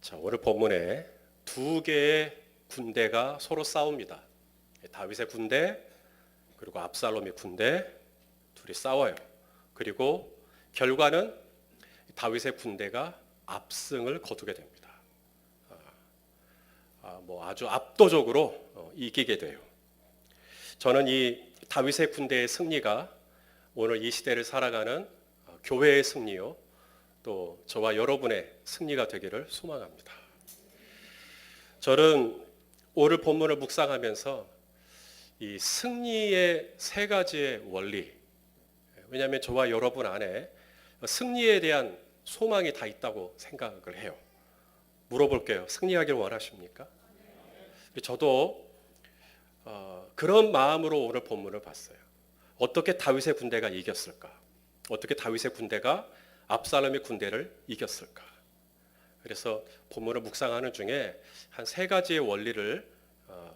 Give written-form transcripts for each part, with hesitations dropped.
자, 오늘 본문에 두 개의 군대가 서로 싸웁니다. 다윗의 군대 그리고 압살롬의 군대 둘이 싸워요. 그리고 결과는 다윗의 군대가 압승을 거두게 됩니다. 아주 압도적으로 이기게 돼요. 저는 이 다윗의 군대의 승리가 오늘 이 시대를 살아가는 교회의 승리요, 또 저와 여러분의 승리가 되기를 소망합니다. 저는 오늘 본문을 묵상하면서 이 승리의 세 가지의 원리, 왜냐하면 저와 여러분 안에 승리에 대한 소망이 다 있다고 생각을 해요. 물어볼게요. 승리하길 원하십니까? 저도 그런 마음으로 오늘 본문을 봤어요. 어떻게 다윗의 군대가 이겼을까? 어떻게 다윗의 군대가 압살롬의 군대를 이겼을까? 그래서 본문을 묵상하는 중에 한 세 가지의 원리를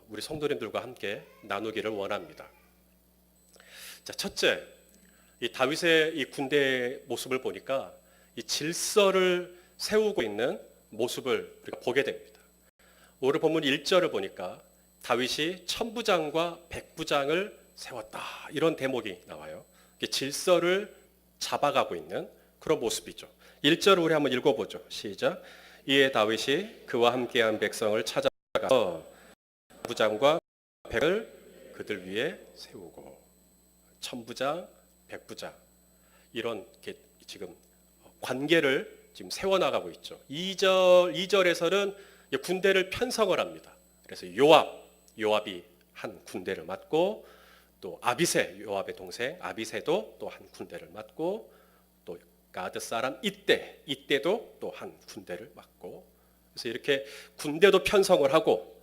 우리 성도님들과 함께 나누기를 원합니다. 자, 첫째, 이 다윗의 이 군대의 모습을 보니까 이 질서를 세우고 있는 모습을 우리가 보게 됩니다. 오늘 본문 1절을 보니까 다윗이 천부장과 백부장을 세웠다, 이런 대목이 나와요. 질서를 잡아가고 있는 그런 모습이죠. 1절을 우리 한번 읽어보죠. 시작. 이에 다윗이 그와 함께한 백성을 찾아가서 부장과 백을 그들 위에 세우고, 천부장, 백부장, 이런 지금 관계를 지금 세워나가고 있죠. 2절에서는 군대를 편성을 합니다. 그래서 요압이 한 군대를 맡고, 또 아비새, 요압의 동생 아비새도 또 한 군대를 맡고, 또 가드 사람 이때도 또 한 군대를 맡고, 그래서 이렇게 군대도 편성을 하고,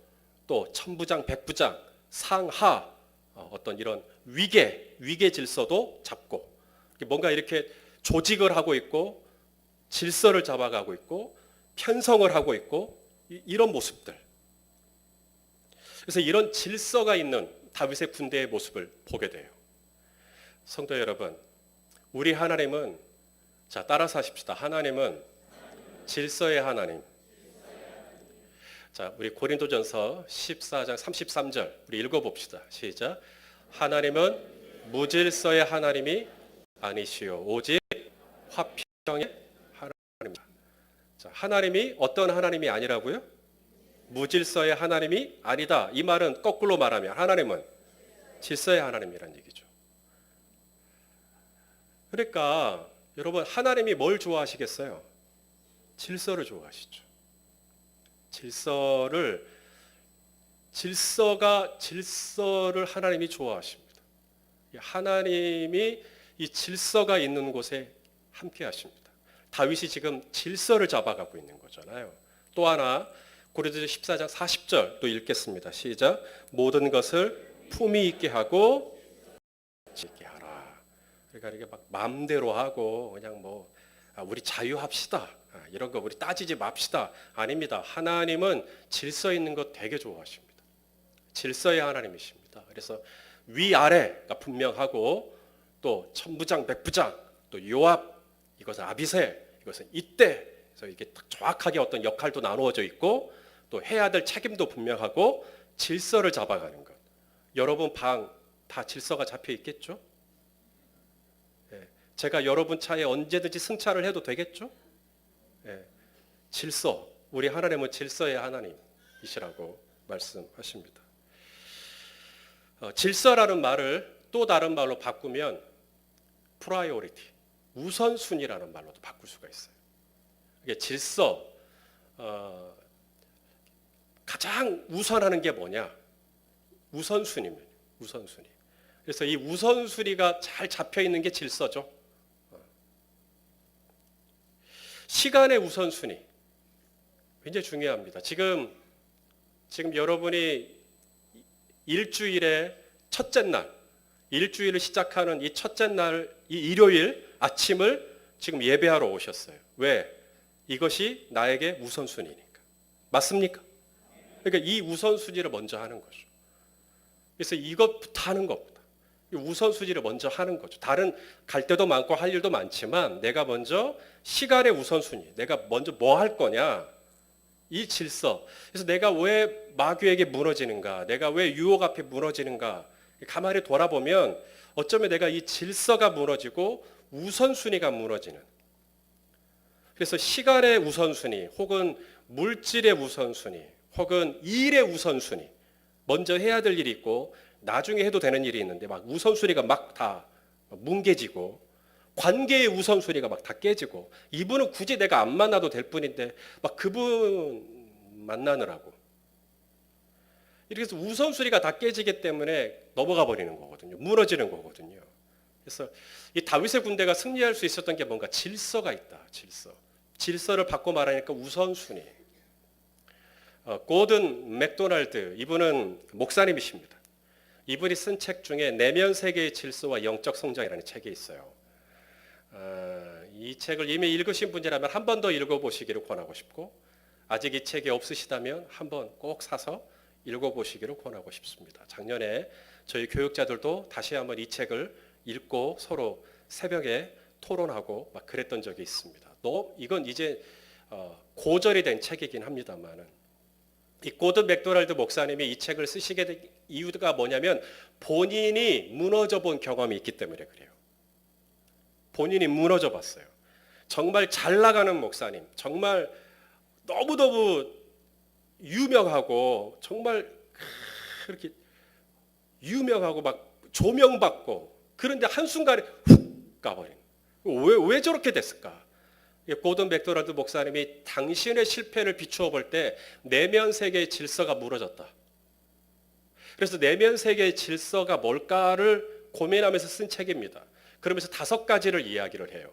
또 천부장, 백부장, 상하, 어떤 이런 위계 질서도 잡고, 뭔가 이렇게 조직을 하고 있고, 질서를 잡아가고 있고, 편성을 하고 있고, 이런 모습들. 그래서 이런 질서가 있는 다윗의 군대의 모습을 보게 돼요. 성도 여러분, 우리 하나님은, 자, 따라서 하십시다. 하나님은 질서의 하나님. 자, 우리 고린도전서 14장 33절 우리 읽어봅시다. 시작. 하나님은 무질서의 하나님이 아니시오, 오직 화평의 하나님이다. 자, 하나님이 어떤 하나님이 아니라고요? 무질서의 하나님이 아니다. 이 말은 거꾸로 말하면 하나님은 질서의 하나님이란 얘기죠. 그러니까 여러분, 하나님이 뭘 좋아하시겠어요? 질서를 좋아하시죠. 질서를 하나님이 좋아하십니다. 하나님이 이 질서가 있는 곳에 함께 하십니다. 다윗이 지금 질서를 잡아가고 있는 거잖아요. 또 하나, 고린도서 14장 40절 또 읽겠습니다. 시작. 모든 것을 품위 있게 하고 있게 하라. 그러니까 이게 막 마음대로 하고 그냥 우리 자유합시다, 이런 거 우리 따지지 맙시다, 아닙니다. 하나님은 질서 있는 것 되게 좋아하십니다. 질서의 하나님이십니다. 그래서 위아래가 분명하고, 또 천부장, 백부장, 또 요압, 이것은 아비새, 이것은 이때, 그래서 이게 딱 정확하게 어떤 역할도 나누어져 있고, 또 해야 될 책임도 분명하고, 질서를 잡아가는 것. 여러분 방 다 질서가 잡혀 있겠죠? 제가 여러분 차에 언제든지 승차를 해도 되겠죠? 질서, 우리 하나님은 질서의 하나님이시라고 말씀하십니다. 질서라는 말을 또 다른 말로 바꾸면 프라이오리티, 우선순위라는 말로도 바꿀 수가 있어요. 이게 질서, 가장 우선하는 게 뭐냐? 우선순위입니다. 우선순위. 그래서 이 우선순위가 잘 잡혀 있는 게 질서죠. 시간의 우선순위 굉장히 중요합니다. 지금 여러분이 일주일의 첫째 날, 일주일을 시작하는 이 첫째 날, 이 일요일 아침을 지금 예배하러 오셨어요. 왜? 이것이 나에게 우선순위니까. 맞습니까? 그러니까 이 우선순위를 먼저 하는 거죠. 그래서 이것부터 하는 것보다 우선순위를 먼저 하는 거죠. 다른 갈 데도 많고 할 일도 많지만 내가 먼저 시간의 우선순위, 내가 먼저 뭐 할 거냐, 이 질서. 그래서 내가 왜 마귀에게 무너지는가? 내가 왜 유혹 앞에 무너지는가? 가만히 돌아보면 어쩌면 내가 이 질서가 무너지고 우선순위가 무너지는. 그래서 시간의 우선순위 혹은 물질의 우선순위 혹은 일의 우선순위. 먼저 해야 될 일이 있고 나중에 해도 되는 일이 있는데 막 우선순위가 막 다 뭉개지고 관계의 우선순위가 막 다 깨지고 이분은 굳이 내가 안 만나도 될 뿐인데 막 그분 만나느라고 이렇게 해서 우선순위가 다 깨지기 때문에 넘어가 버리는 거거든요. 무너지는 거거든요. 그래서 이 다윗의 군대가 승리할 수 있었던 게 뭔가 질서가 있다. 질서를 바꿔 말하니까 우선순위. 고든 맥도날드 이분은 목사님이십니다. 이분이 쓴 책 중에 내면 세계의 질서와 영적 성장이라는 책이 있어요. 이 책을 이미 읽으신 분이라면 한 번 더 읽어보시기를 권하고 싶고 아직 이 책이 없으시다면 한 번 꼭 사서 읽어보시기를 권하고 싶습니다. 작년에 저희 교육자들도 다시 한번 이 책을 읽고 서로 새벽에 토론하고 막 그랬던 적이 있습니다. 이건 이제 고전이 된 책이긴 합니다만은 이 고든 맥도날드 목사님이 이 책을 쓰시게 된 이유가 뭐냐면 본인이 무너져 본 경험이 있기 때문에 그래요. 본인이 무너져 봤어요. 정말 잘 나가는 목사님, 정말 너무너무 유명하고 정말 그렇게 유명하고 막 조명받고 그런데 한순간에 훅 가버린. 왜 저렇게 됐을까? 고든 맥도날드 목사님이 당신의 실패를 비추어 볼 때 내면 세계의 질서가 무너졌다. 그래서 내면 세계의 질서가 뭘까를 고민하면서 쓴 책입니다. 그러면서 5가지를 이야기를 해요.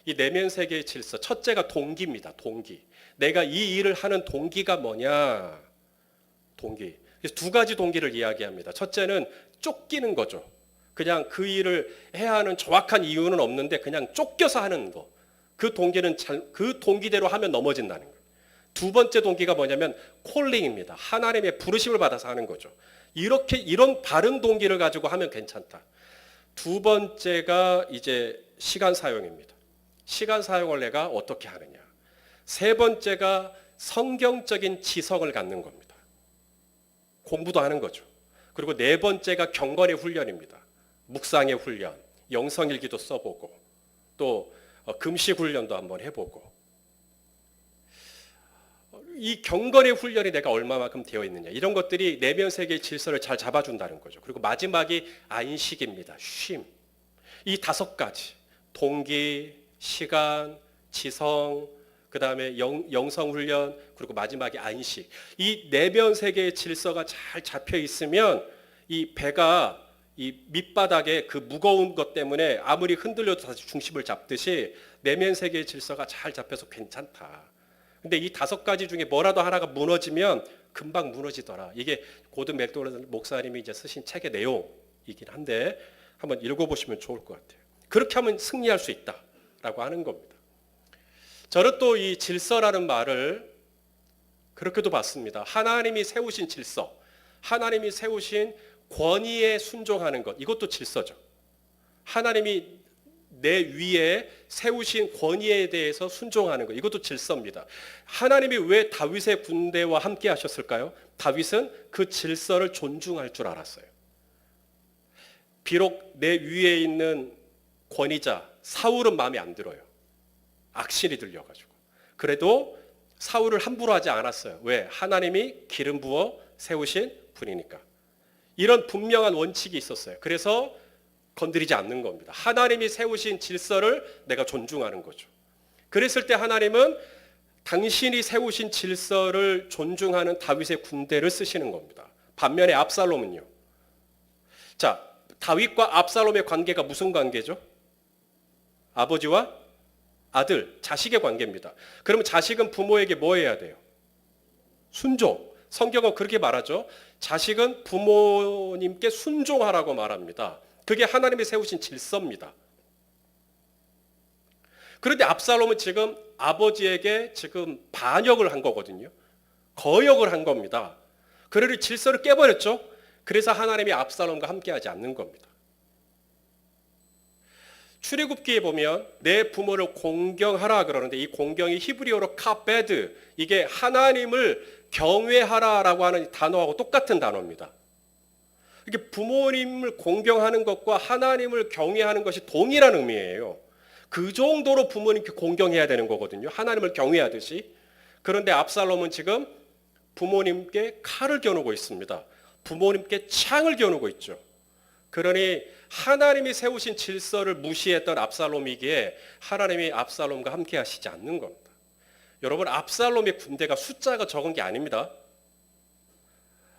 이 내면 세계의 질서. 첫째가 동기입니다. 동기. 내가 이 일을 하는 동기가 뭐냐? 동기. 그래서 2가지 동기를 이야기합니다. 첫째는 쫓기는 거죠. 그냥 그 일을 해야 하는 정확한 이유는 없는데 그냥 쫓겨서 하는 거. 그 동기는 그 동기대로 하면 넘어진다는 거예요. 2번째 동기가 뭐냐면 콜링입니다. 하나님의 부르심을 받아서 하는 거죠. 이런 바른 동기를 가지고 하면 괜찮다. 2번째가 이제 시간 사용입니다. 시간 사용을 내가 어떻게 하느냐. 3번째가 성경적인 지성을 갖는 겁니다. 공부도 하는 거죠. 그리고 4번째가 경건의 훈련입니다. 묵상의 훈련, 영성일기도 써보고 또 금식 훈련도 한번 해보고 이 경건의 훈련이 내가 얼마만큼 되어 있느냐 이런 것들이 내면 세계의 질서를 잘 잡아준다는 거죠. 그리고 마지막이 안식입니다. 쉼. 이 5가지 동기, 시간, 지성, 그 다음에 영성 훈련 그리고 마지막에 안식. 이 내면 세계의 질서가 잘 잡혀 있으면 이 배가 이 밑바닥에 그 무거운 것 때문에 아무리 흔들려도 다시 중심을 잡듯이 내면 세계의 질서가 잘 잡혀서 괜찮다. 근데 이 5가지 중에 뭐라도 하나가 무너지면 금방 무너지더라. 이게 고든 맥도날드 목사님이 이제 쓰신 책의 내용이긴 한데 한번 읽어보시면 좋을 것 같아요. 그렇게 하면 승리할 수 있다라고 하는 겁니다. 저는 또 이 질서라는 말을 그렇게도 봤습니다. 하나님이 세우신 질서, 하나님이 세우신 권위에 순종하는 것, 이것도 질서죠. 하나님이 내 위에 세우신 권위에 대해서 순종하는 것, 이것도 질서입니다. 하나님이 왜 다윗의 군대와 함께 하셨을까요? 다윗은 그 질서를 존중할 줄 알았어요. 비록 내 위에 있는 권위자 사울은 마음에 안 들어요. 악신이 들려가지고. 그래도 사울을 함부로 하지 않았어요. 왜? 하나님이 기름 부어 세우신 분이니까. 이런 분명한 원칙이 있었어요. 그래서 건드리지 않는 겁니다. 하나님이 세우신 질서를 내가 존중하는 거죠. 그랬을 때 하나님은 당신이 세우신 질서를 존중하는 다윗의 군대를 쓰시는 겁니다. 반면에 압살롬은요. 자, 다윗과 압살롬의 관계가 무슨 관계죠? 아버지와 아들, 자식의 관계입니다. 그러면 자식은 부모에게 뭐 해야 돼요? 순종. 성경은 그렇게 말하죠. 자식은 부모님께 순종하라고 말합니다. 그게 하나님이 세우신 질서입니다. 그런데 압살롬은 지금 아버지에게 지금 반역을 한 거거든요. 거역을 한 겁니다. 그러니 질서를 깨버렸죠. 그래서 하나님이 압살롬과 함께하지 않는 겁니다. 출애굽기에 보면 내 부모를 공경하라 그러는데 이 공경이 히브리어로 카베드, 이게 하나님을 경외하라라고 하는 단어하고 똑같은 단어입니다. 이게 부모님을 공경하는 것과 하나님을 경외하는 것이 동일한 의미예요. 그 정도로 부모님께 공경해야 되는 거거든요. 하나님을 경외하듯이. 그런데 압살롬은 지금 부모님께 칼을 겨누고 있습니다. 부모님께 창을 겨누고 있죠. 그러니 하나님이 세우신 질서를 무시했던 압살롬이기에 하나님이 압살롬과 함께 하시지 않는 겁니다. 여러분, 압살롬의 군대가 숫자가 적은 게 아닙니다.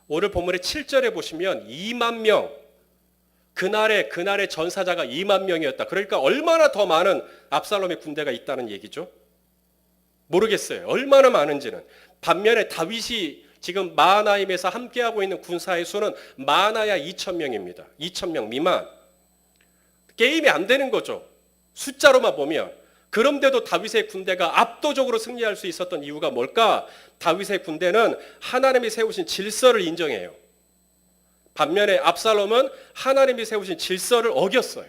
오늘 본문의 7절에 보시면 2만 명, 그날의 전사자가 2만 명이었다. 그러니까 얼마나 더 많은 압살롬의 군대가 있다는 얘기죠. 모르겠어요. 얼마나 많은지는. 반면에 다윗이 지금 마하나임에서 함께하고 있는 군사의 수는 많아야 2,000명입니다. 2,000명 미만. 게임이 안 되는 거죠. 숫자로만 보면. 그런데도 다윗의 군대가 압도적으로 승리할 수 있었던 이유가 뭘까? 다윗의 군대는 하나님이 세우신 질서를 인정해요. 반면에 압살롬은 하나님이 세우신 질서를 어겼어요.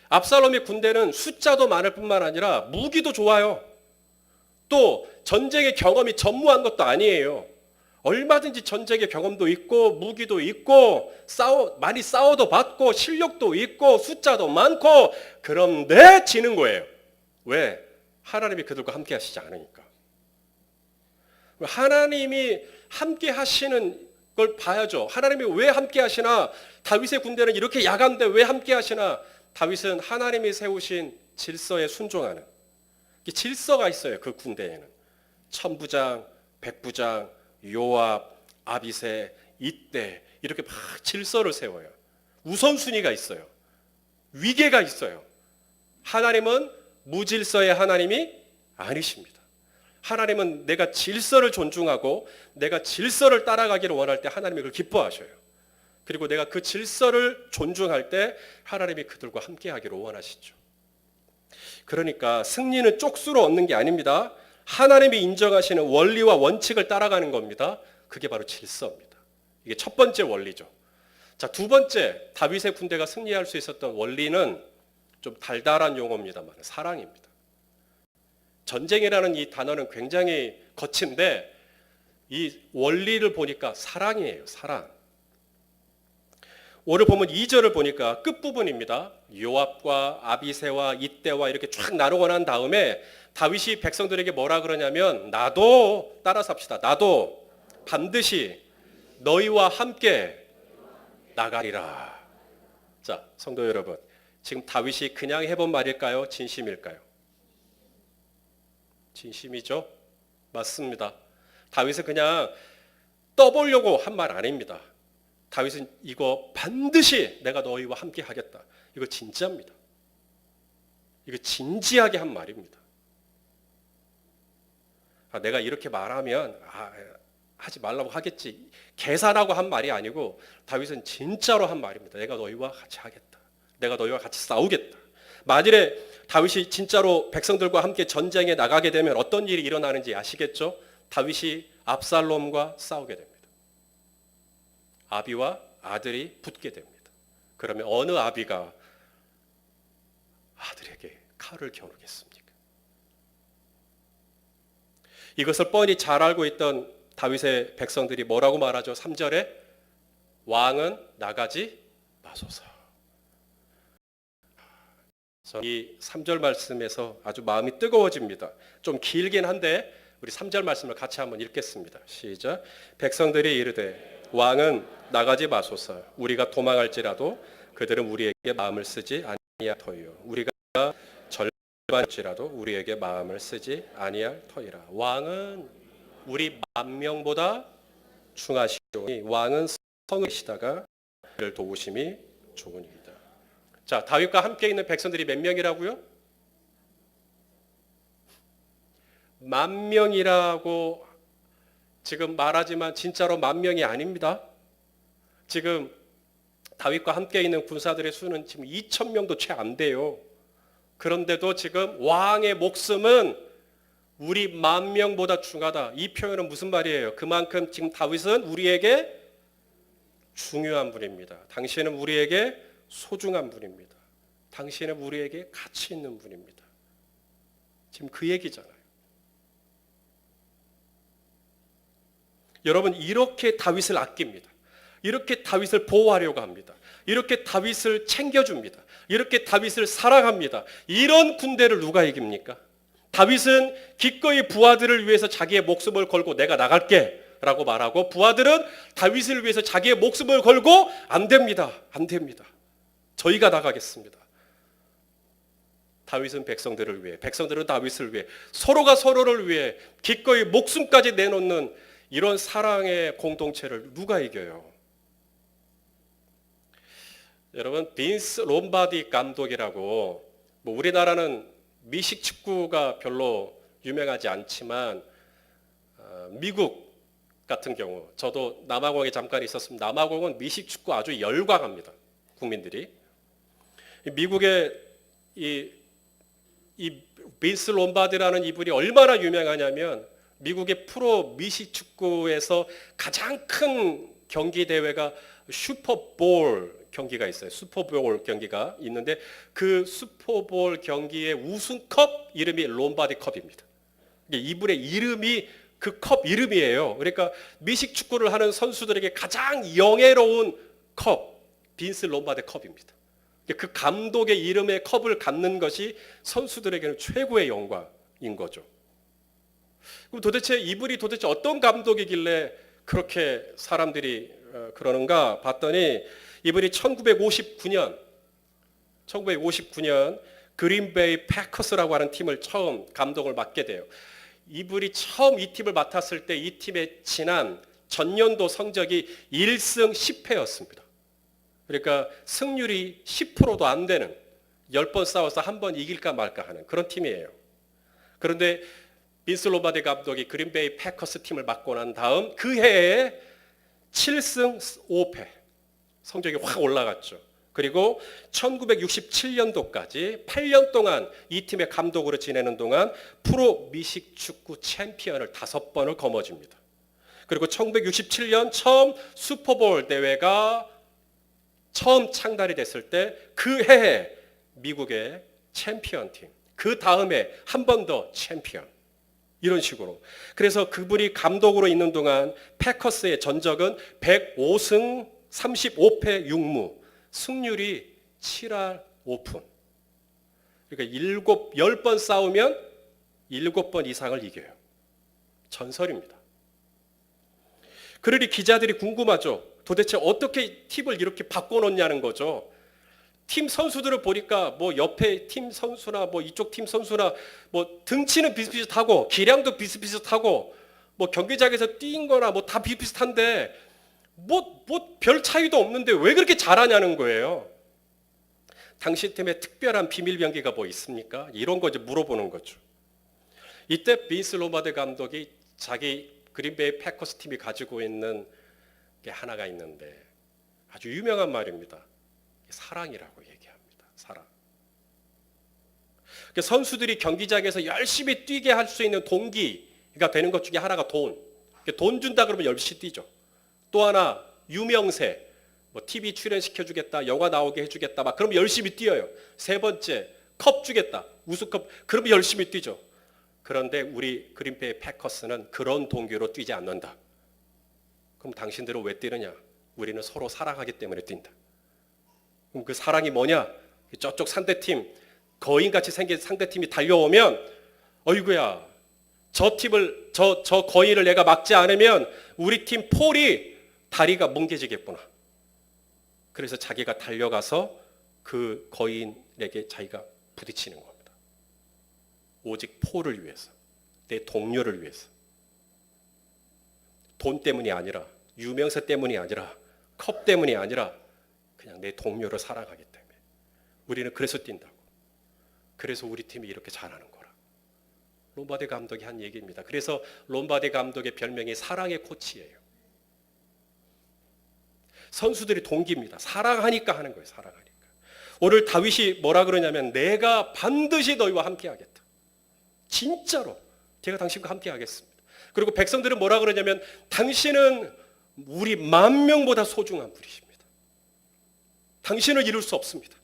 압살롬의 군대는 숫자도 많을 뿐만 아니라 무기도 좋아요. 또 전쟁의 경험이 전무한 것도 아니에요. 얼마든지 전쟁의 경험도 있고 무기도 있고 많이 싸워도 봤고 실력도 있고 숫자도 많고, 그런데 지는 거예요. 왜? 하나님이 그들과 함께 하시지 않으니까. 하나님이 함께 하시는 걸 봐야죠. 하나님이 왜 함께 하시나? 다윗의 군대는 이렇게 야간데 왜 함께 하시나? 다윗은 하나님이 세우신 질서에 순종하는 질서가 있어요. 그 군대에는 천부장, 백부장, 요압, 아비새, 이때 이렇게 막 질서를 세워요. 우선순위가 있어요. 위계가 있어요. 하나님은 무질서의 하나님이 아니십니다. 하나님은 내가 질서를 존중하고 내가 질서를 따라가기를 원할 때 하나님이 그걸 기뻐하셔요. 그리고 내가 그 질서를 존중할 때 하나님이 그들과 함께 하기를 원하시죠. 그러니까 승리는 쪽수로 얻는 게 아닙니다. 하나님이 인정하시는 원리와 원칙을 따라가는 겁니다. 그게 바로 질서입니다. 이게 첫 번째 원리죠. 자, 두 번째, 다윗의 군대가 승리할 수 있었던 원리는 좀 달달한 용어입니다만 사랑입니다. 전쟁이라는 이 단어는 굉장히 거친데 이 원리를 보니까 사랑이에요. 사랑. 오늘 보면 2절을 보니까 끝부분입니다. 요압과 아비새와 이때와 이렇게 쫙 나누고 난 다음에 다윗이 백성들에게 뭐라 그러냐면, 나도 따라서 합시다. 나도 반드시 너희와 함께 나가리라. 자, 성도 여러분, 지금 다윗이 그냥 해본 말일까요? 진심일까요? 진심이죠? 맞습니다. 다윗은 그냥 떠보려고 한 말 아닙니다. 다윗은 이거 반드시 내가 너희와 함께 하겠다. 이거 진짜입니다. 이거 진지하게 한 말입니다. 내가 이렇게 말하면 하지 말라고 하겠지, 계산하고 한 말이 아니고 다윗은 진짜로 한 말입니다. 내가 너희와 같이 하겠다. 내가 너희와 같이 싸우겠다. 만일에 다윗이 진짜로 백성들과 함께 전쟁에 나가게 되면 어떤 일이 일어나는지 아시겠죠? 다윗이 압살롬과 싸우게 됩니다. 아비와 아들이 붙게 됩니다. 그러면 어느 아비가 아들에게 칼을 겨누겠습니까? 이것을 뻔히 잘 알고 있던 다윗의 백성들이 뭐라고 말하죠? 3절에 왕은 나가지 마소서. 이 3절 말씀에서 아주 마음이 뜨거워집니다. 좀 길긴 한데 우리 3절 말씀을 같이 한번 읽겠습니다. 시작. 백성들이 이르되 왕은 나가지 마소서. 우리가 도망할지라도 그들은 우리에게 마음을 쓰지 아니할 터이요. 우리가 절반일지라도 우리에게 마음을 쓰지 아니할 터이라. 왕은 우리 만명보다 중하시오니 왕은 성에 계시다가 그를 도우심이 좋으니이다. 자, 다윗과 함께 있는 백성들이 몇 명이라고요? 10,000명이라고 지금 말하지만 진짜로 10,000명이 아닙니다. 지금 다윗과 함께 있는 군사들의 수는 지금 2,000명도 채 안 돼요. 그런데도 지금 왕의 목숨은 우리 10,000명보다 중하다. 이 표현은 무슨 말이에요? 그만큼 지금 다윗은 우리에게 중요한 분입니다. 당신은 우리에게 소중한 분입니다. 당신은 우리에게 가치 있는 분입니다. 지금 그 얘기잖아요. 여러분, 이렇게 다윗을 아낍니다. 이렇게 다윗을 보호하려고 합니다. 이렇게 다윗을 챙겨줍니다. 이렇게 다윗을 사랑합니다. 이런 군대를 누가 이깁니까? 다윗은 기꺼이 부하들을 위해서 자기의 목숨을 걸고 내가 나갈게 라고 말하고, 부하들은 다윗을 위해서 자기의 목숨을 걸고 안 됩니다. 안 됩니다. 저희가 나가겠습니다. 다윗은 백성들을 위해, 백성들은 다윗을 위해, 서로가 서로를 위해 기꺼이 목숨까지 내놓는 이런 사랑의 공동체를 누가 이겨요? 여러분, 빈스 롬바디 감독이라고, 뭐 우리나라는 미식 축구가 별로 유명하지 않지만 미국 같은 경우, 저도 남아공에 잠깐 있었습니다. 남아공은 미식 축구 아주 열광합니다. 국민들이. 미국의 이 빈스 롬바디라는 이분이 얼마나 유명하냐면, 미국의 프로 미식 축구에서 가장 큰 경기 대회가 슈퍼볼 경기가 있어요. 슈퍼볼 경기가 있는데, 그 슈퍼볼 경기의 우승컵 이름이 롬바디 컵입니다. 이분의 이름이 그 컵 이름이에요. 그러니까 미식 축구를 하는 선수들에게 가장 영예로운 컵, 빈스 롬바디 컵입니다. 그 감독의 이름의 컵을 갖는 것이 선수들에게는 최고의 영광인 거죠. 그럼 도대체 이분이 도대체 어떤 감독이길래 그렇게 사람들이 그러는가 봤더니, 이분이 1959년 그린베이 패커스라고 하는 팀을 처음 감독을 맡게 돼요. 이분이 처음 이 팀을 맡았을 때 이 팀의 지난 전년도 성적이 1승 10패였습니다. 그러니까 승률이 10%도 안 되는, 10번 싸워서 한 번 이길까 말까 하는 그런 팀이에요. 그런데 빈스 롬바디 감독이 그린베이 패커스 팀을 맡고 난 다음 그 해에 7승 5패, 성적이 확 올라갔죠. 그리고 1967년도까지 8년 동안 이 팀의 감독으로 지내는 동안 프로 미식 축구 챔피언을 5번을 거머쥡니다. 그리고 1967년 처음 슈퍼볼 대회가 처음 창단이 됐을 때 그 해에 미국의 챔피언 팀, 그 다음에 한 번 더 챔피언, 이런 식으로. 그래서 그분이 감독으로 있는 동안 패커스의 전적은 105승 35패 6무, 승률이 7할 5푼. 그러니까 10번 싸우면 7번 이상을 이겨요. 전설입니다. 그러니 기자들이 궁금하죠. 도대체 어떻게 팁을 이렇게 바꿔놓냐는 거죠. 팀 선수들을 보니까 뭐 옆에 팀 선수나 뭐 이쪽 팀 선수나 뭐 등치는 비슷비슷하고 기량도 비슷비슷하고 뭐 경기장에서 뛴 거나 뭐 다 비슷비슷한데 뭐 별 차이도 없는데 왜 그렇게 잘하냐는 거예요. 당신 팀에 특별한 비밀 병기가 뭐 있습니까? 이런 거 이제 물어보는 거죠. 이때 빈스 롬바디 감독이 자기 그린베이 패커스 팀이 가지고 있는 게 하나가 있는데 아주 유명한 말입니다. 사랑이라고 얘기합니다. 사랑. 선수들이 경기장에서 열심히 뛰게 할 수 있는 동기가 되는 것 중에 하나가 돈. 돈 준다 그러면 열심히 뛰죠. 또 하나 유명세, 뭐 TV 출연시켜주겠다, 영화 나오게 해주겠다, 막 그러면 열심히 뛰어요. 세 번째, 컵 주겠다, 우승컵, 그러면 열심히 뛰죠. 그런데 우리 그린베이 패커스는 그런 동기로 뛰지 않는다. 그럼 당신들은 왜 뛰느냐? 우리는 서로 사랑하기 때문에 뛴다. 그럼 그 사랑이 뭐냐? 저쪽 상대팀, 거인같이 생긴 상대팀이 달려오면 어이구야, 저 거인을 내가 막지 않으면 우리 팀 폴이 다리가 뭉개지겠구나. 그래서 자기가 달려가서 그 거인에게 자기가 부딪히는 겁니다. 오직 폴을 위해서, 내 동료를 위해서. 돈 때문이 아니라, 유명세 때문이 아니라, 컵 때문이 아니라 그냥 내 동료를 사랑하기 때문에. 우리는 그래서 뛴다고. 그래서 우리 팀이 이렇게 잘하는 거라. 롬바디 감독이 한 얘기입니다. 그래서 롬바디 감독의 별명이 사랑의 코치예요. 선수들이 동기입니다. 사랑하니까 하는 거예요. 사랑하니까. 오늘 다윗이 뭐라 그러냐면 내가 반드시 너희와 함께 하겠다. 진짜로 제가 당신과 함께 하겠습니다. 그리고 백성들은 뭐라 그러냐면 당신은 우리 10,000명보다 소중한 분이십니다. 당신을 잃을 수 없습니다.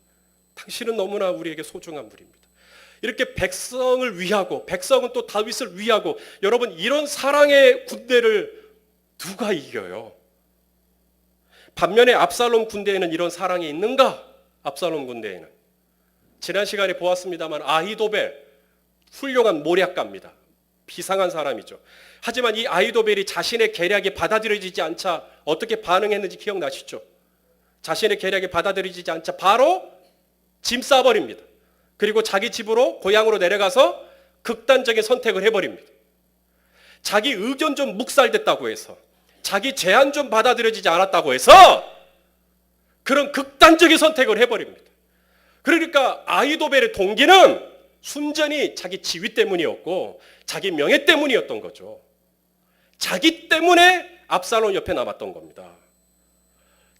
당신은 너무나 우리에게 소중한 분입니다. 이렇게 백성을 위하고 백성은 또 다윗을 위하고 여러분 이런 사랑의 군대를 누가 이겨요? 반면에 압살롬 군대에는 이런 사랑이 있는가? 압살롬 군대에는 지난 시간에 보았습니다만 아히도벨 훌륭한 모략가입니다. 비상한 사람이죠. 하지만 이 아히도벨이 자신의 계략이 받아들여지지 않자 어떻게 반응했는지 기억나시죠? 자신의 계략이 받아들여지지 않자 바로 짐 싸버립니다. 그리고 자기 집으로 고향으로 내려가서 극단적인 선택을 해버립니다. 자기 의견 좀 묵살됐다고 해서 자기 제안 좀 받아들여지지 않았다고 해서 그런 극단적인 선택을 해버립니다. 그러니까 아히도벨의 동기는 순전히 자기 지위 때문이었고 자기 명예 때문이었던 거죠. 자기 때문에 압살롬 옆에 남았던 겁니다.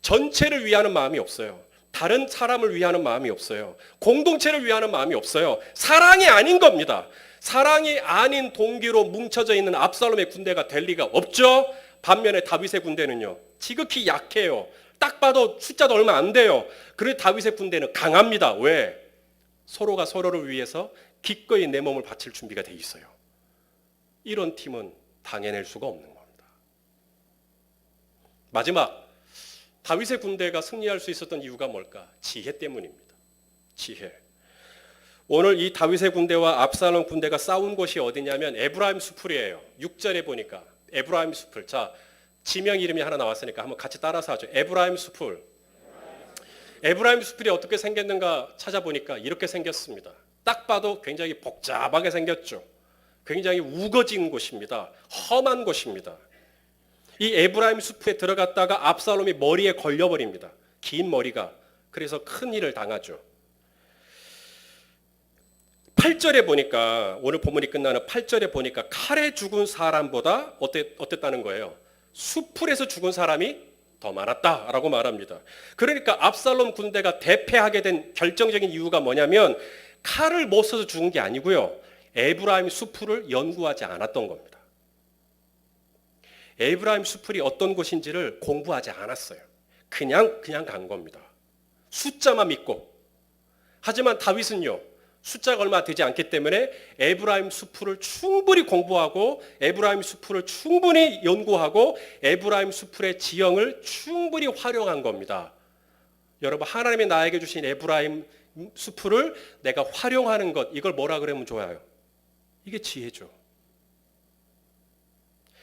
전체를 위하는 마음이 없어요. 다른 사람을 위하는 마음이 없어요. 공동체를 위하는 마음이 없어요. 사랑이 아닌 겁니다. 사랑이 아닌 동기로 뭉쳐져 있는 압살롬의 군대가 될 리가 없죠. 반면에 다윗의 군대는요, 지극히 약해요. 딱 봐도 숫자도 얼마 안 돼요. 그런데 다윗의 군대는 강합니다. 왜? 서로가 서로를 위해서 기꺼이 내 몸을 바칠 준비가 돼 있어요. 이런 팀은 당해낼 수가 없는 겁니다. 마지막, 다윗의 군대가 승리할 수 있었던 이유가 뭘까? 지혜 때문입니다. 지혜. 오늘 이 다윗의 군대와 압살롬 군대가 싸운 곳이 어디냐면 에브라임 수풀이에요. 6절에 보니까 에브라임 수풀. 자, 지명 이름이 하나 나왔으니까 한번 같이 따라서 하죠. 에브라임 수풀. 에브라임 수풀이 어떻게 생겼는가 찾아보니까 이렇게 생겼습니다. 딱 봐도 굉장히 복잡하게 생겼죠. 굉장히 우거진 곳입니다. 험한 곳입니다. 이 에브라임 숲에 들어갔다가 압살롬이 머리에 걸려버립니다. 긴 머리가. 그래서 큰 일을 당하죠. 8절에 보니까 오늘 본문이 끝나는 8절에 보니까 칼에 죽은 사람보다 어땠다는 거예요? 수풀에서 죽은 사람이 더 많았다라고 말합니다. 그러니까 압살롬 군대가 대패하게 된 결정적인 이유가 뭐냐면 칼을 못 써서 죽은 게 아니고요. 에브라임 수풀을 연구하지 않았던 겁니다. 에브라임 수풀이 어떤 곳인지를 공부하지 않았어요. 그냥 간 겁니다. 숫자만 믿고. 하지만 다윗은요, 숫자가 얼마 되지 않기 때문에 에브라임 수풀을 충분히 공부하고 에브라임 수풀을 충분히 연구하고 에브라임 수풀의 지형을 충분히 활용한 겁니다. 여러분, 하나님이 나에게 주신 에브라임 수풀을 내가 활용하는 것, 이걸 뭐라 그러면 좋아요? 이게 지혜죠.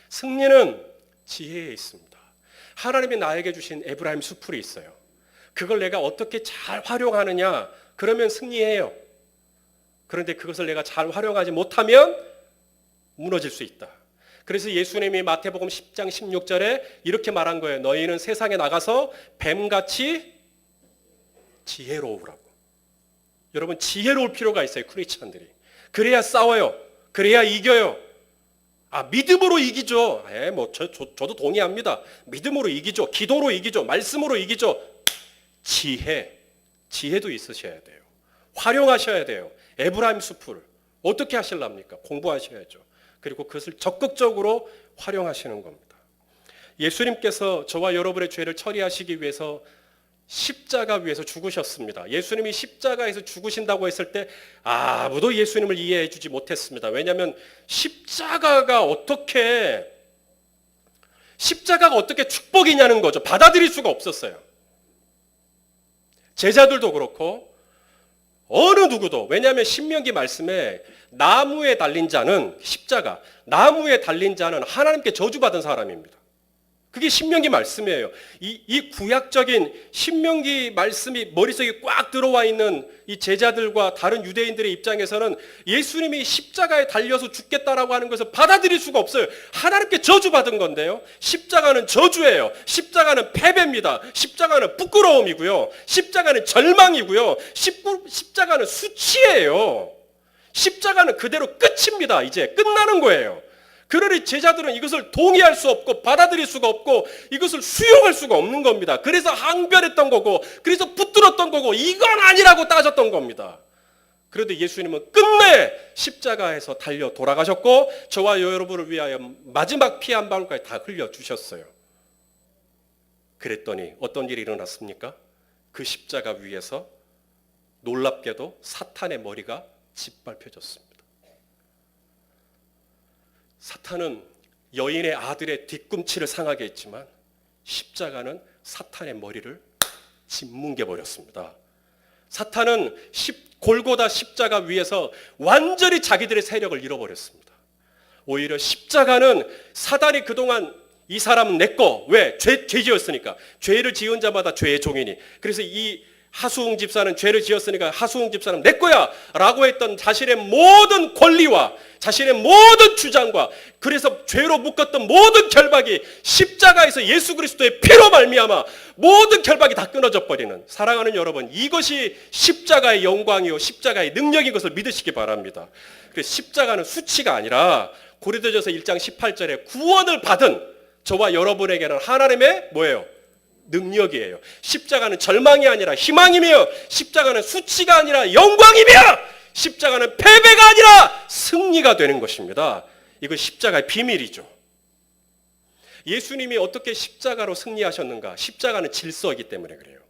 승리는 지혜에 있습니다. 하나님이 나에게 주신 에브라임 수풀이 있어요. 그걸 내가 어떻게 잘 활용하느냐, 그러면 승리해요. 그런데 그것을 내가 잘 활용하지 못하면 무너질 수 있다. 그래서 예수님이 마태복음 10장 16절에 이렇게 말한 거예요. 너희는 세상에 나가서 뱀같이 지혜로우라고. 여러분, 지혜로울 필요가 있어요. 크리스찬들이. 그래야 싸워요. 그래야 이겨요. 믿음으로 이기죠. 저도 동의합니다. 믿음으로 이기죠. 기도로 이기죠. 말씀으로 이기죠. 지혜도 있으셔야 돼요. 활용하셔야 돼요. 에브라임 숲을 어떻게 하실랍니까? 공부하셔야죠. 그리고 그것을 적극적으로 활용하시는 겁니다. 예수님께서 저와 여러분의 죄를 처리하시기 위해서 십자가 위에서 죽으셨습니다. 예수님이 십자가에서 죽으신다고 했을 때 아무도 예수님을 이해해 주지 못했습니다. 왜냐하면 십자가가 어떻게 축복이냐는 거죠. 받아들일 수가 없었어요. 제자들도 그렇고 어느 누구도. 왜냐하면 신명기 말씀에 나무에 달린 자는, 십자가, 나무에 달린 자는 하나님께 저주받은 사람입니다. 그게 신명기 말씀이에요. 이 구약적인 신명기 말씀이 머릿속에 꽉 들어와 있는 이 제자들과 다른 유대인들의 입장에서는 예수님이 십자가에 달려서 죽겠다라고 하는 것을 받아들일 수가 없어요. 하나님께 저주받은 건데요. 십자가는 저주예요. 십자가는 패배입니다. 십자가는 부끄러움이고요. 십자가는 절망이고요. 십자가는 수치예요. 십자가는 그대로 끝입니다. 이제 끝나는 거예요. 그러니 제자들은 이것을 동의할 수 없고 받아들일 수가 없고 이것을 수용할 수가 없는 겁니다. 그래서 항변했던 거고, 그래서 붙들었던 거고, 이건 아니라고 따졌던 겁니다. 그런데 예수님은 끝내 십자가에서 달려 돌아가셨고 저와 여러분을 위하여 마지막 피 한 방울까지 다 흘려주셨어요. 그랬더니 어떤 일이 일어났습니까? 그 십자가 위에서 놀랍게도 사탄의 머리가 짓밟혀졌습니다. 사탄은 여인의 아들의 뒤꿈치를 상하게 했지만 십자가는 사탄의 머리를 짓뭉개 버렸습니다. 사탄은 골고다 십자가 위에서 완전히 자기들의 세력을 잃어버렸습니다. 오히려 십자가는 사단이 그동안 이 사람은 내 거, 왜? 죄 지었으니까. 죄를 지은 자마다 죄의 종이니. 그래서 이 하수웅 집사는 죄를 지었으니까 하수웅 집사는 내 거야 라고 했던 자신의 모든 권리와 자신의 모든 주장과 그래서 죄로 묶었던 모든 결박이 십자가에서 예수 그리스도의 피로 말미암아 모든 결박이 다 끊어져 버리는, 사랑하는 여러분, 이것이 십자가의 영광이요 십자가의 능력인 것을 믿으시기 바랍니다. 그래서 십자가는 수치가 아니라 고린도전서 1장 18절에 구원을 받은 저와 여러분에게는 하나님의 뭐예요? 능력이에요. 십자가는 절망이 아니라 희망이며, 십자가는 수치가 아니라 영광이며, 십자가는 패배가 아니라 승리가 되는 것입니다. 이건 십자가의 비밀이죠. 예수님이 어떻게 십자가로 승리하셨는가? 십자가는 질서이기 때문에 그래요.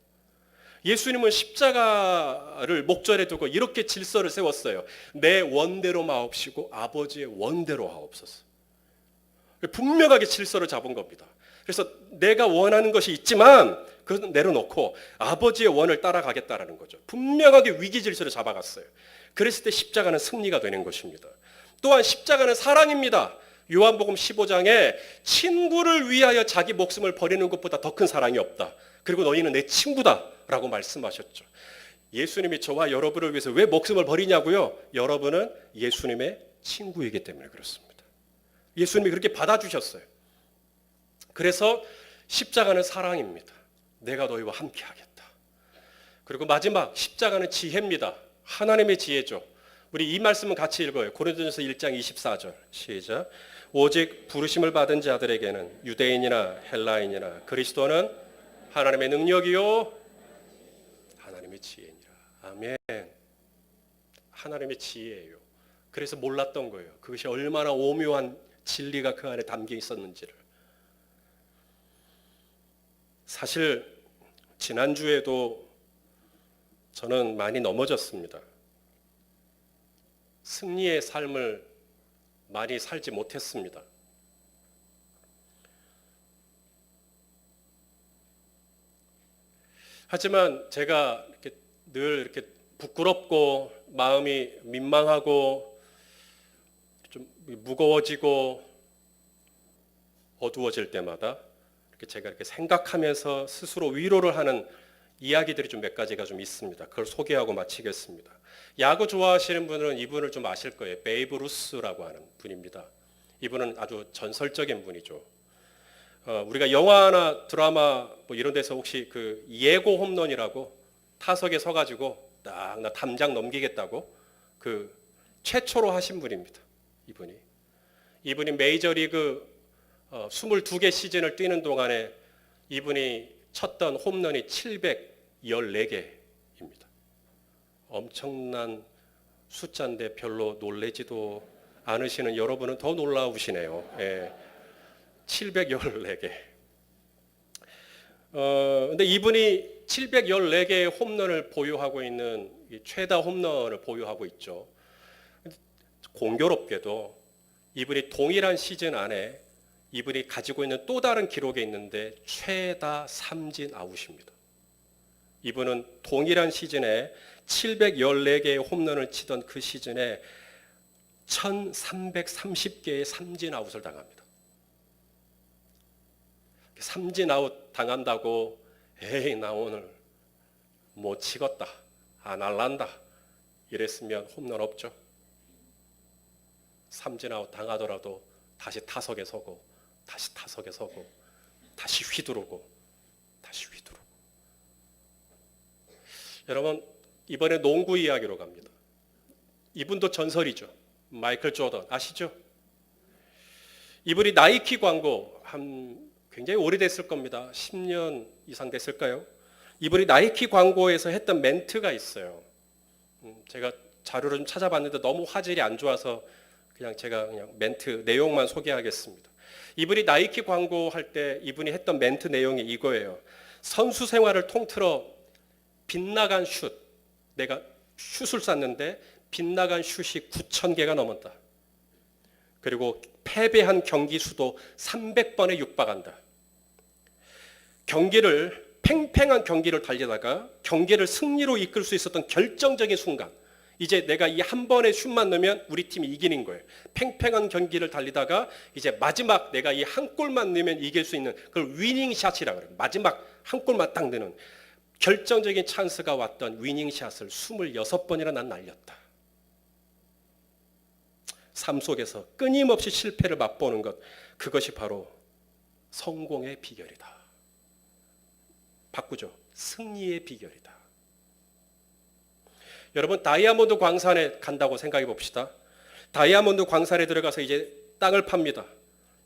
예수님은 십자가를 목전에 두고 이렇게 질서를 세웠어요. 내 원대로 마옵시고 아버지의 원대로 하옵소서. 분명하게 질서를 잡은 겁니다. 그래서 내가 원하는 것이 있지만 그것은 내려놓고 아버지의 원을 따라가겠다라는 거죠. 분명하게 위기 질서를 잡아갔어요. 그랬을 때 십자가는 승리가 되는 것입니다. 또한 십자가는 사랑입니다. 요한복음 15장에 친구를 위하여 자기 목숨을 버리는 것보다 더 큰 사랑이 없다. 그리고 너희는 내 친구다라고 말씀하셨죠. 예수님이 저와 여러분을 위해서 왜 목숨을 버리냐고요? 여러분은 예수님의 친구이기 때문에 그렇습니다. 예수님이 그렇게 받아주셨어요. 그래서 십자가는 사랑입니다. 내가 너희와 함께 하겠다. 그리고 마지막 십자가는 지혜입니다. 하나님의 지혜죠. 우리 이 말씀은 같이 읽어요. 고린도전서 1장 24절 시작. 오직 부르심을 받은 자들에게는 유대인이나 헬라인이나 그리스도는 하나님의 능력이요 하나님의 지혜니라. 아멘. 하나님의 지혜예요. 그래서 몰랐던 거예요. 그것이 얼마나 오묘한 진리가 그 안에 담겨 있었는지를. 사실 지난주에도 저는 많이 넘어졌습니다. 승리의 삶을 많이 살지 못했습니다. 하지만 제가 늘 이렇게 부끄럽고 마음이 민망하고 좀 무거워지고 어두워질 때마다 제가 이렇게 생각하면서 스스로 위로를 하는 이야기들이 좀 몇 가지가 좀 있습니다. 그걸 소개하고 마치겠습니다. 야구 좋아하시는 분은 이분을 좀 아실 거예요. 베이브 루스라고 하는 분입니다. 이분은 아주 전설적인 분이죠. 우리가 영화나 드라마 뭐 이런 데서 혹시 그 예고 홈런이라고 타석에 서가지고 딱 나 담장 넘기겠다고 그 최초로 하신 분입니다. 이분이 메이저리그 22개 시즌을 뛰는 동안에 이분이 쳤던 홈런이 714개입니다. 엄청난 숫자인데 별로 놀라지도 않으시는 여러분은 더 놀라우시네요. 예, 714개. 근데 이분이 714개의 홈런을 보유하고 있는 최다 홈런을 보유하고 있죠. 공교롭게도 이분이 동일한 시즌 안에 이분이 가지고 있는 또 다른 기록이 있는데 최다 삼진 아웃입니다. 이분은 동일한 시즌에 714개의 홈런을 치던 그 시즌에 1330개의 삼진 아웃을 당합니다. 삼진 아웃 당한다고 에이 나 오늘 못 치겠다, 아 날란다 이랬으면 홈런 없죠. 삼진 아웃 당하더라도 다시 타석에 서고 다시 타석에 서고 다시 휘두르고 다시 휘두르고. 여러분 이번에 농구 이야기로 갑니다. 이분도 전설이죠. 마이클 조던 아시죠? 이분이 나이키 광고 굉장히 오래됐을 겁니다. 10년 이상 됐을까요? 이분이 나이키 광고에서 했던 멘트가 있어요. 제가 자료를 좀 찾아봤는데 너무 화질이 안 좋아서 제가 멘트 내용만 소개하겠습니다. 이분이 나이키 광고할 때 이분이 했던 멘트 내용이 이거예요. 선수 생활을 통틀어 빗나간 슛, 내가 슛을 쐈는데 빗나간 슛이 9,000개가 넘었다. 그리고 패배한 경기 수도 300번에 육박한다. 팽팽한 경기를 달리다가 경기를 승리로 이끌 수 있었던 결정적인 순간, 이제 내가 이 한 번의 슛만 넣으면 우리 팀이 이기는 거예요. 팽팽한 경기를 달리다가 이제 마지막 내가 이 한 골만 넣으면 이길 수 있는 그걸 위닝 샷이라고 그래요. 마지막 한 골만 딱 넣는 결정적인 찬스가 왔던 위닝 샷을 26번이나 난 날렸다. 삶 속에서 끊임없이 실패를 맛보는 것, 그것이 바로 성공의 비결이다. 바꾸죠. 승리의 비결이다. 여러분, 다이아몬드 광산에 간다고 생각해 봅시다. 다이아몬드 광산에 들어가서 이제 땅을 팝니다.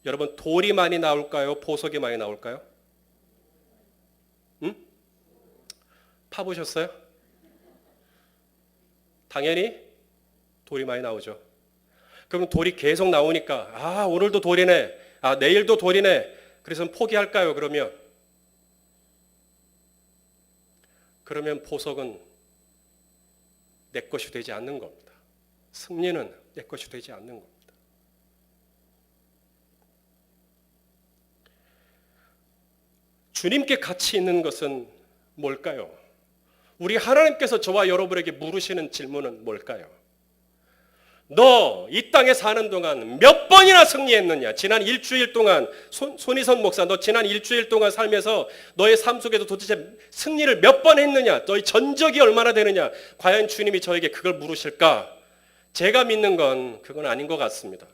여러분, 돌이 많이 나올까요? 보석이 많이 나올까요? 응? 파보셨어요? 당연히 돌이 많이 나오죠. 그럼 돌이 계속 나오니까 아, 오늘도 돌이네. 아, 내일도 돌이네. 그래서 포기할까요? 그러면 보석은 내 것이 되지 않는 겁니다. 승리는 내 것이 되지 않는 겁니다. 주님께 가치 있는 것은 뭘까요? 우리 하나님께서 저와 여러분에게 물으시는 질문은 뭘까요? 너 이 땅에 사는 동안 몇 번이나 승리했느냐? 지난 일주일 동안 손희선 목사, 너 지난 일주일 동안 살면서 너의 삶 속에서 도대체 승리를 몇 번 했느냐? 너의 전적이 얼마나 되느냐? 과연 주님이 저에게 그걸 물으실까? 제가 믿는 건 그건 아닌 것 같습니다.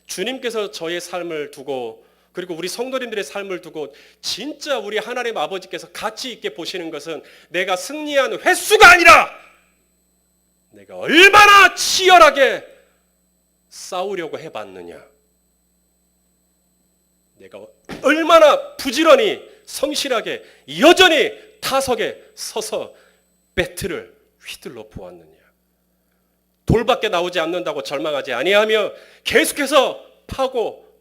주님께서 저의 삶을 두고, 그리고 우리 성도님들의 삶을 두고 진짜 우리 하나님 아버지께서 가치 있게 보시는 것은 내가 승리한 횟수가 아니라 내가 얼마나 치열하게 싸우려고 해봤느냐, 내가 얼마나 부지런히 성실하게 여전히 타석에 서서 배틀을 휘둘러 보았느냐. 돌밖에 나오지 않는다고 절망하지 아니하며 계속해서 파고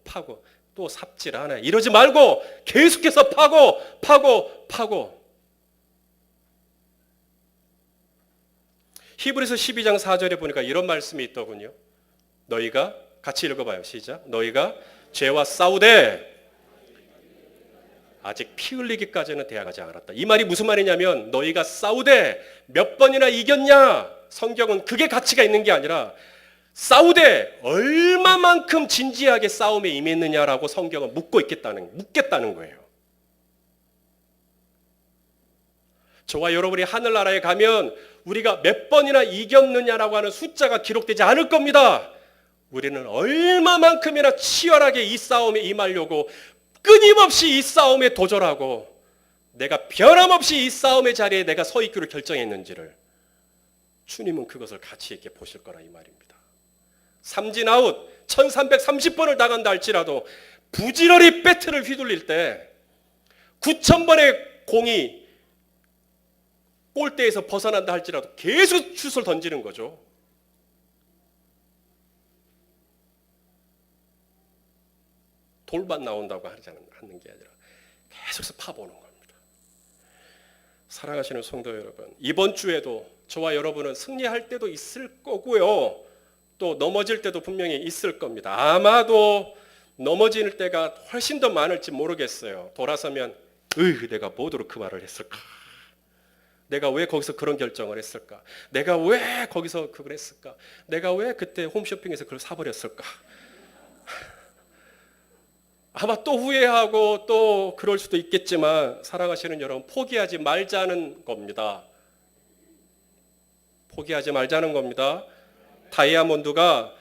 또 삽질하네 이러지 말고 계속해서 파고. 히브리서 12장 4절에 보니까 이런 말씀이 있더군요. 너희가 같이 읽어봐요. 시작. 너희가 죄와 싸우되 아직 피 흘리기까지는 대항하지 않았다. 이 말이 무슨 말이냐면 너희가 싸우되 몇 번이나 이겼냐? 성경은 그게 가치가 있는 게 아니라 싸우되 얼마만큼 진지하게 싸움에 임했느냐라고 성경은 묻겠다는 거예요. 저와 여러분이 하늘나라에 가면 우리가 몇 번이나 이겼느냐라고 하는 숫자가 기록되지 않을 겁니다. 우리는 얼마만큼이나 치열하게 이 싸움에 임하려고 끊임없이 이 싸움에 도전하고 내가 변함없이 이 싸움의 자리에 내가 서 있기로 결정했는지를 주님은 그것을 가치 있게 보실 거라 이 말입니다. 삼진아웃 1330번을 당한다 할지라도 부지런히 배트를 휘둘릴 때 9000번의 공이 골대에서 벗어난다 할지라도 계속 슛을 던지는 거죠. 돌만 나온다고 하는 게 아니라 계속해서 파보는 겁니다. 사랑하시는 성도 여러분, 이번 주에도 저와 여러분은 승리할 때도 있을 거고요. 또 넘어질 때도 분명히 있을 겁니다. 아마도 넘어질 때가 훨씬 더 많을지 모르겠어요. 돌아서면 내가 뭐더러 그 말을 했을까? 내가 왜 거기서 그런 결정을 했을까? 내가 왜 거기서 그걸 했을까? 내가 왜 그때 홈쇼핑에서 그걸 사버렸을까? 아마 또 후회하고 또 그럴 수도 있겠지만 사랑하시는 여러분, 포기하지 말자는 겁니다. 포기하지 말자는 겁니다. 다이아몬드가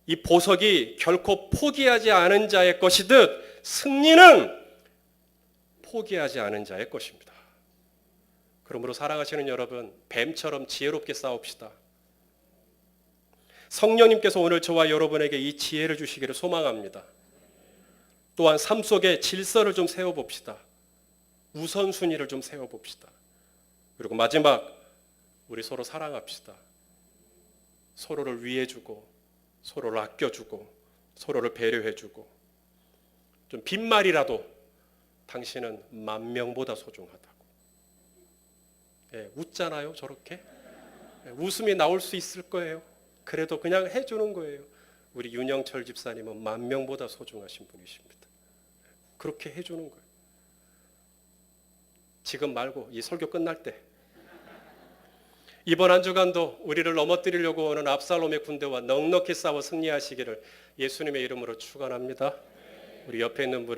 이 보석이 결코 포기하지 않은 자의 것이듯 승리는 포기하지 않은 자의 것입니다. 그러므로 사랑하시는 여러분, 뱀처럼 지혜롭게 싸웁시다. 성령님께서 오늘 저와 여러분에게 이 지혜를 주시기를 소망합니다. 또한 삶 속에 질서를 좀 세워봅시다. 우선순위를 좀 세워봅시다. 그리고 마지막, 우리 서로 사랑합시다. 서로를 위해주고 서로를 아껴주고 서로를 배려해주고, 좀 빈말이라도 당신은 10,000명보다 소중하다고. 웃잖아요, 저렇게. 웃음이 나올 수 있을 거예요. 그래도 그냥 해주는 거예요. 우리 윤영철 집사님은 10,000명보다 소중하신 분이십니다. 그렇게 해주는 거예요. 지금 말고 이 설교 끝날 때. 이번 한 주간도 우리를 넘어뜨리려고 오는 압살롬의 군대와 넉넉히 싸워 승리하시기를 예수님의 이름으로 축원합니다. 우리 옆에 있는 분